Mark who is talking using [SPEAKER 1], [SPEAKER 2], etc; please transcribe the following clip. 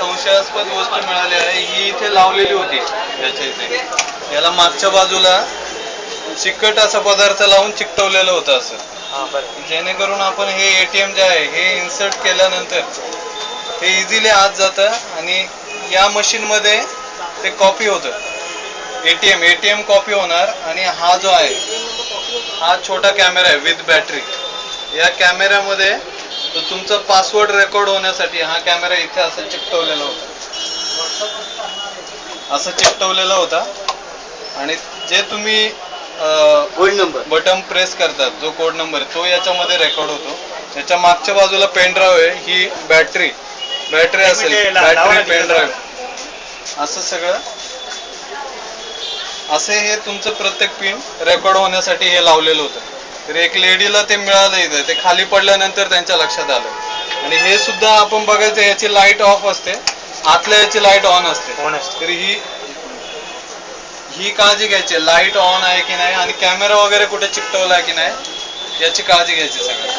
[SPEAKER 1] संशयास्पद वस्तू मिळाली आहे, ही इथे लावलेली होती याच्या इथे. याला मागच्या बाजूला चिकट असा पदार्थ लावून चिकटवलेलं होतं असं, जेणेकरून आपण हे एटीएम जे आहे हे इन्सर्ट केल्यानंतर हे इझिली आत जातं आणि या मशीन मध्ये ते कॉपी होतं. एटीएम कॉपी होणार. आणि हा जो आहे हा छोटा कॅमेरा आहे विथ बॅटरी. या कॅमेऱ्यामध्ये तुमचा पासवर्ड रेकॉर्ड होण्यासाठी हा कॅमेरा इथे असं चिकटवलेला होता. आणि जे तुम्ही
[SPEAKER 2] कोड नंबर
[SPEAKER 1] बटन प्रेस करतात, जो कोड नंबर तो याच्यामध्ये रेकॉर्ड होतो. याच्या मागच्या बाजूला पेन ड्राईव्ह आहे, ही बॅटरी असेल, बॅटरी पेन ड्राईव्ह, असं सगळं. असे हे तुमचं प्रत्येक पिन रेकॉर्ड होण्यासाठी हे लावलेलं होतं. तर एक लेडीला ते मिळालं इथं, ते खाली पडल्यानंतर त्यांच्या लक्षात आलं. आणि हे सुद्धा आपण बघायचं, याची लाईट ऑफ असते, आतल्या याची लाईट ऑन असते. तर ही काळजी घ्यायची, लाईट ऑन आहे की नाही आणि कॅमेरा वगैरे कुठे चिकटवला आहे की नाही याची काळजी घ्यायची सगळं.